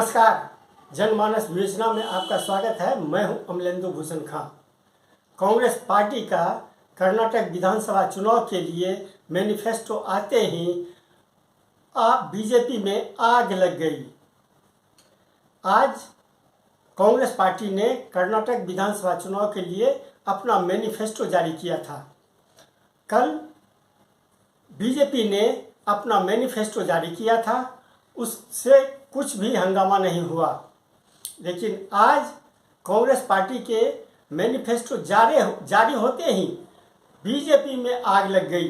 नमस्कार, जनमानस योजना में आपका स्वागत है। मैं हूं अमलेंदु भूषण खां। कांग्रेस पार्टी का कर्नाटक विधानसभा चुनाव के लिए मैनिफेस्टो आते ही बीजेपी में आग लग गई। आज कांग्रेस पार्टी ने कर्नाटक विधानसभा चुनाव के लिए अपना मैनिफेस्टो जारी किया था। कल बीजेपी ने अपना मैनिफेस्टो जारी किया था, उससे कुछ भी हंगामा नहीं हुआ। लेकिन आज कांग्रेस पार्टी के मैनिफेस्टो जारी होते ही बीजेपी में आग लग गई।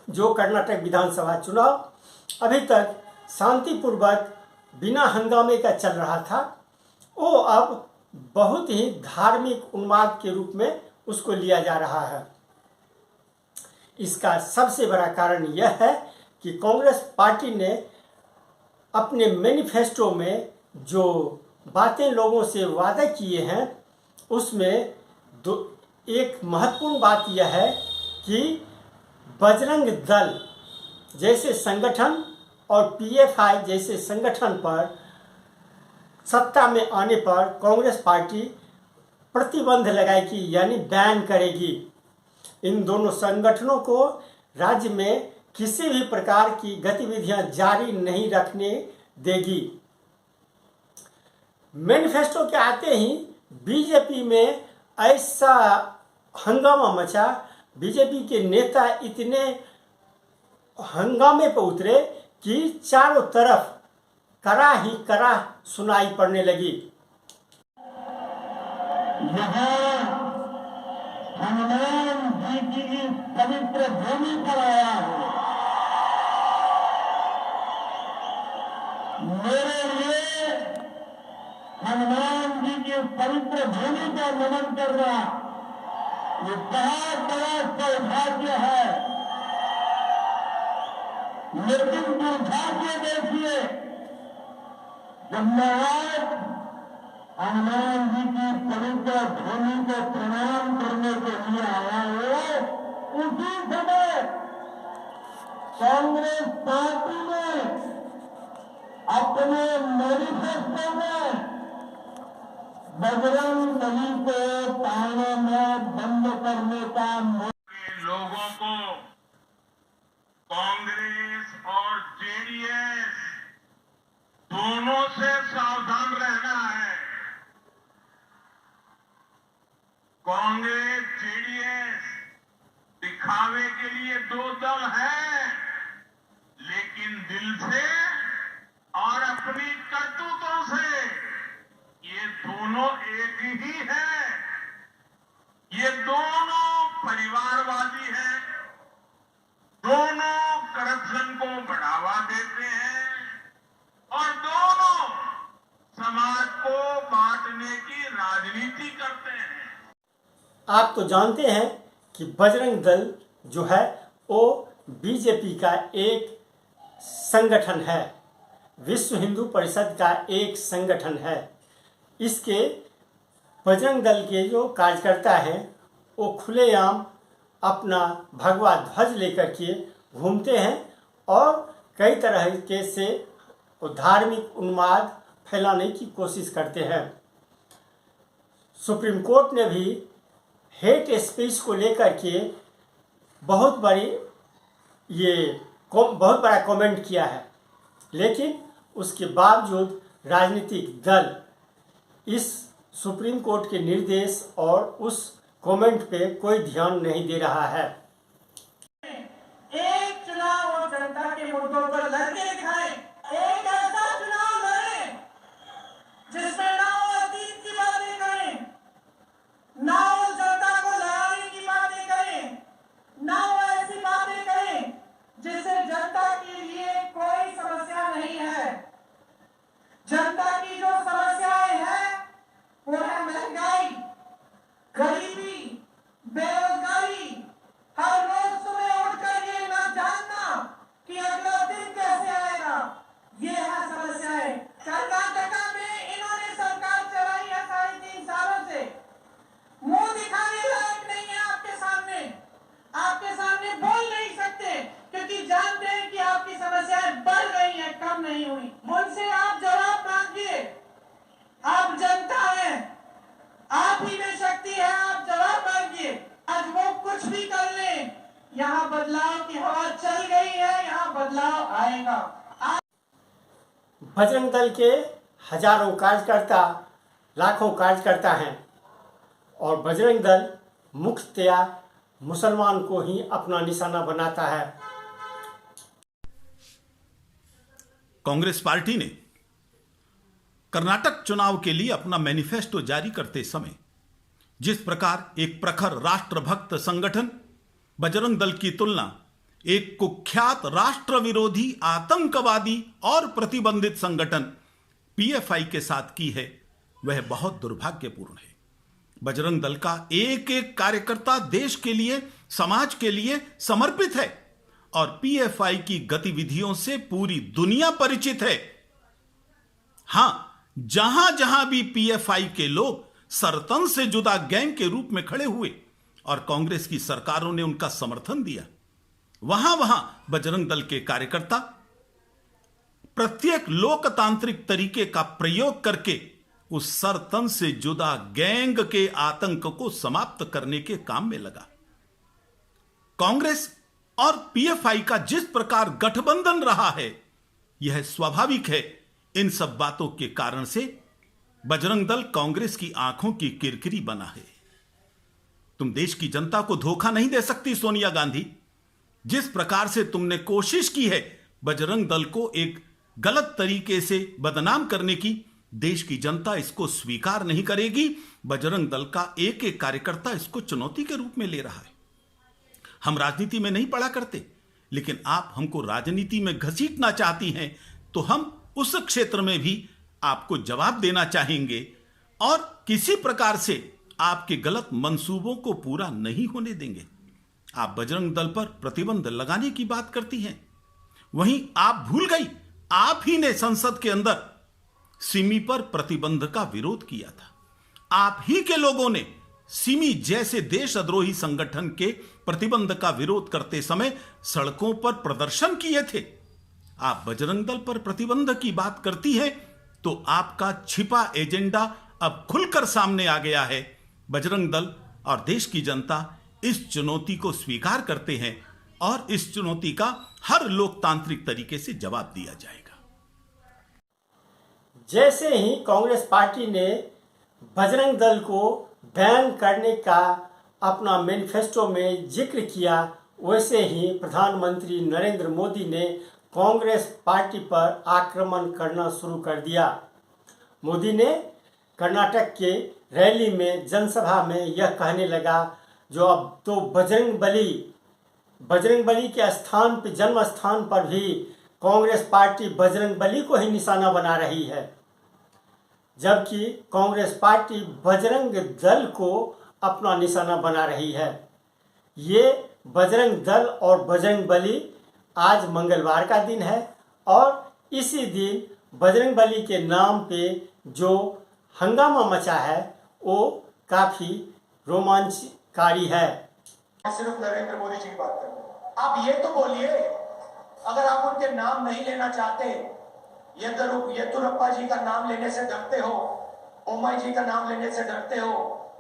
जो कर्नाटक विधानसभा चुनाव अभी तक शांतिपूर्वक बिना हंगामे का चल रहा था, वो अब बहुत ही धार्मिक उन्माद के रूप में उसको लिया जा रहा है। इसका सबसे बड़ा कारण यह है कि कांग्रेस पार्टी ने अपने मैनिफेस्टो में जो बातें लोगों से वादा किए हैं, उसमें एक महत्वपूर्ण बात यह है कि बजरंग दल जैसे संगठन और पीएफआई जैसे संगठन पर सत्ता में आने पर कांग्रेस पार्टी प्रतिबंध लगाएगी, यानी बैन करेगी। इन दोनों संगठनों को राज्य में किसी भी प्रकार की गतिविधियां जारी नहीं रखने देगी। मैनिफेस्टो के आते ही बीजेपी में ऐसा हंगामा मचा, बीजेपी के नेता इतने हंगामे पर उतरे कि चारों तरफ करा ही करा सुनाई पड़ने लगी। हनुमान जी की पवित्र भूमि पर आया हूं। मेरे लिए हनुमान जी की पवित्र भूमि पर नमन करना ये बहुत बड़ा सौभाग्य है। लेकिन दुर्भाग्य देखिए, जब मैं आज हनुमान जी की पवित्र भूमि को प्रणाम करने के लिए आया हूं, उसी समय कांग्रेस पार्टी ने अपने मैनिफेस्टो में बजरंग बली को पानी में बंद करने का लोगों को कांग्रेस और जेडीएस दोनों से सावधान रहना है। कांग्रेस जेडीएस दिखावे के लिए दो दल हैं, लेकिन दिल से और अपनी करतूतों से ये दोनों एक ही है। ये दोनों परिवारवादी हैं, दोनों करप्शन को बढ़ावा देते हैं और दोनों समाज को बांटने की राजनीति करते हैं। आप तो जानते हैं कि बजरंग दल जो है वो बीजेपी का एक संगठन है, विश्व हिंदू परिषद का एक संगठन है। इसके बजरंग दल के जो कार्यकर्ता हैं वो खुलेआम अपना भगवा ध्वज लेकर के घूमते हैं और कई तरह के से धार्मिक उन्माद फैलाने की कोशिश करते हैं। सुप्रीम कोर्ट ने भी हेट स्पीच को लेकर के बहुत बड़ा कमेंट किया है, लेकिन उसके बावजूद राजनीतिक दल इस सुप्रीम कोर्ट के निर्देश और उस कमेंट पे कोई ध्यान नहीं दे रहा है। एक चुनाव और जनता के मुद्दों पर लड़के दिखाएं, एक ऐसा चुनाव लड़ें जिसमें ना वो अतीत की बातें करें, ना वो जनता को लड़ाने की बातें करें, ना वो ऐसी बातें करें जिससे जनता के लिए कोई समस्या नहीं है। जनता की जो समस्याएं हैं वो है महंगाई, गरीबी, बेरोजगारी, हर रोज सुबह उठकर ये ना जानना कि अगला दिन कैसे आएगा, ये है समस्याएं। कर्नाटका में इन्होंने सरकार चलाई है 3.5 सालों से। था। बजरंग दल के हजारों कार्यकर्ता, लाखों कार्यकर्ता हैं और बजरंग दल मुख्यतया मुसलमान को ही अपना निशाना बनाता है। कांग्रेस पार्टी ने कर्नाटक चुनाव के लिए अपना मैनिफेस्टो जारी करते समय जिस प्रकार एक प्रखर राष्ट्रभक्त संगठन बजरंग दल की तुलना एक कुख्यात राष्ट्र विरोधी आतंकवादी और प्रतिबंधित संगठन पीएफआई के साथ की है, वह बहुत दुर्भाग्यपूर्ण है। बजरंग दल का एक एक कार्यकर्ता देश के लिए, समाज के लिए समर्पित है और पीएफआई की गतिविधियों से पूरी दुनिया परिचित है। हां, जहां जहां भी पीएफआई के लोग सरतन से जुदा गैंग के रूप में खड़े हुए और कांग्रेस की सरकारों ने उनका समर्थन दिया, वहां वहां बजरंग दल के कार्यकर्ता प्रत्येक लोकतांत्रिक तरीके का प्रयोग करके उस सरतन से जुदा गैंग के आतंक को समाप्त करने के काम में लगा। कांग्रेस और पीएफआई का जिस प्रकार गठबंधन रहा है, यह स्वाभाविक है। इन सब बातों के कारण से बजरंग दल कांग्रेस की आंखों की किरकिरी बना है। तुम देश की जनता को धोखा नहीं दे सकती सोनिया गांधी। जिस प्रकार से तुमने कोशिश की है बजरंग दल को एक गलत तरीके से बदनाम करने की, देश की जनता इसको स्वीकार नहीं करेगी। बजरंग दल का एक एक कार्यकर्ता इसको चुनौती के रूप में ले रहा है। हम राजनीति में नहीं पढ़ा करते, लेकिन आप हमको राजनीति में घसीटना चाहती हैं, तो हम उस क्षेत्र में भी आपको जवाब देना चाहेंगे और किसी प्रकार से आपके गलत मंसूबों को पूरा नहीं होने देंगे। आप बजरंग दल पर प्रतिबंध लगाने की बात करती हैं, वहीं आप भूल गई, आप ही ने संसद के अंदर सिमी पर प्रतिबंध का विरोध किया था। आप ही के लोगों ने सिमी जैसे देशद्रोही संगठन के प्रतिबंध का विरोध करते समय सड़कों पर प्रदर्शन किए थे। आप बजरंग दल पर प्रतिबंध की बात करती हैं, तो आपका छिपा एजेंडा अब खुलकर सामने आ गया है। बजरंग दल और देश की जनता इस चुनौती को स्वीकार करते हैं और इस चुनौती का हर लोकतांत्रिक तरीके से जवाब दिया जाएगा। जैसे ही कांग्रेस पार्टी ने बजरंग दल को बैन करने का अपना मैनिफेस्टो में जिक्र किया, वैसे ही प्रधानमंत्री नरेंद्र मोदी ने कांग्रेस पार्टी पर आक्रमण करना शुरू कर दिया। मोदी ने कर्नाटक के रैली में, जनसभा में यह कहने लगा, जो अब तो बजरंग बली के स्थान पे, जन्म स्थान पर भी कांग्रेस पार्टी बजरंग बली को ही निशाना बना रही है, जबकि कांग्रेस पार्टी बजरंग दल को अपना निशाना बना रही है। ये बजरंग दल और बजरंग बली, आज मंगलवार का दिन है और इसी दिन बजरंग बली के नाम पे जो हंगामा मचा है वो काफी रोमांचकारी है। सिर्फ नरेंद्र मोदी जी की बात कर रहे हैं। आप ये तो बोलिए, अगर आप उनके नाम नहीं लेना चाहते, येदुरप्पा जी का नाम लेने से डरते हो, ओमाई जी का नाम लेने से डरते हो,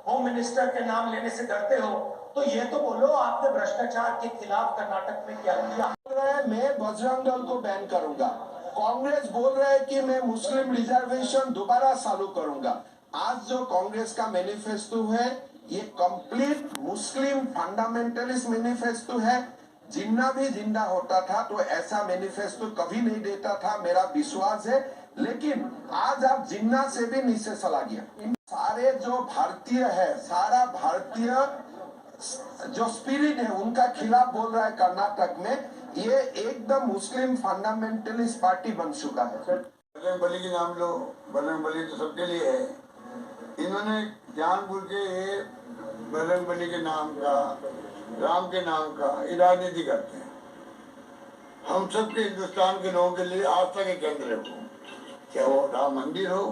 होम मिनिस्टर के नाम लेने से डरते हो, तो ये तो बोलो आपने भ्रष्टाचार के खिलाफ कर्नाटक में क्या किया। बोल रहा है मैं बजरंग दल को बैन करूंगा, कांग्रेस बोल रहा है कि मैं मुस्लिम रिजर्वेशन दोबारा चालू करूंगा। आज जो कांग्रेस का मैनिफेस्टो है, ये कंप्लीट मुस्लिम फंडामेंटलिस्ट मैनिफेस्टो है। जिन्ना भी जिंदा होता था तो ऐसा मैनिफेस्टो कभी नहीं देता था, मेरा विश्वास है। लेकिन आज आप जिन्ना से भी नीचे चला गया। इन सारे जो भारतीय है, सारा भारतीय जो स्पिरिट है उनका खिलाफ बोल रहा है कर्नाटक में। ये एकदम मुस्लिम फंडामेंटलिस्ट पार्टी बन चुका है। बजरंग बली के नाम लो, बजरंग बली तो सबके लिए है। इन्होंने जानबूझ के ये बजरंग बली के नाम का, राम के नाम का राजनीति करते हैं। हम सबके हिंदुस्तान के लोगों के लिए आस्था के केंद्र है वो, चाहे वो राम मंदिर हो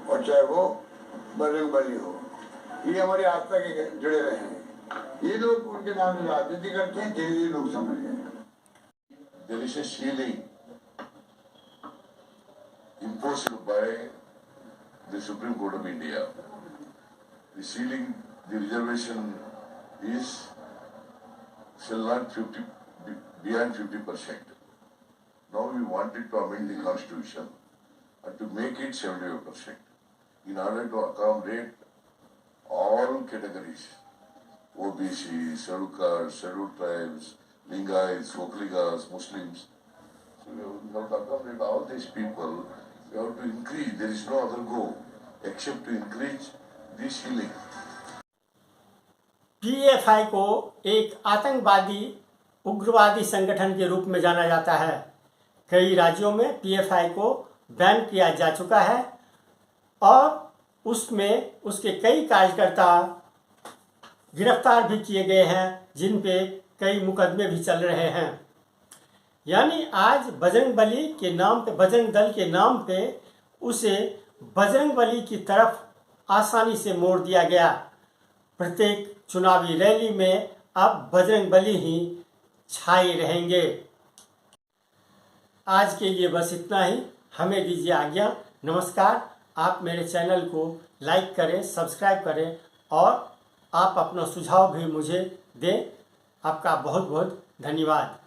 और चाहे वो बजरंग बली हो, ये हमारी आस्था के जुड़े रहे हैं। ये लोग उनके नाम से राजनीति करते हैं, धीरे धीरे लोग समझ गए। There is a ceiling imposed by the Supreme Court of India. The ceiling, the reservation shall not beyond 50%. Now we wanted to amend the constitution and to make it 75% in order to accommodate all categories, OBC, scheduled castes, scheduled tribes, Lingaites, Vokligas, Muslims. So we have to accommodate all these people. We have to increase. There is no other goal except to increase the ceiling. PFI को एक आतंकवादी उग्रवादी संगठन के रूप में जाना जाता है। कई राज्यों में पीएफआई को बैन किया जा चुका है और उसमें उसके कई कार्यकर्ता गिरफ्तार भी किए गए हैं, जिन पे कई मुकदमे भी चल रहे हैं। यानी आज बजरंगबली के नाम पे, बजरंग दल के नाम पे उसे बजरंगबली की तरफ आसानी से मोड़ दिया गया। प्रत्येक चुनावी रैली में अब बजरंगबली ही छाए रहेंगे। आज के लिए बस इतना ही। हमें दीजिए आज्ञा। नमस्कार। आप मेरे चैनल को लाइक करें, सब्सक्राइब करें और आप अपना सुझाव भी मुझे दें। आपका बहुत बहुत धन्यवाद।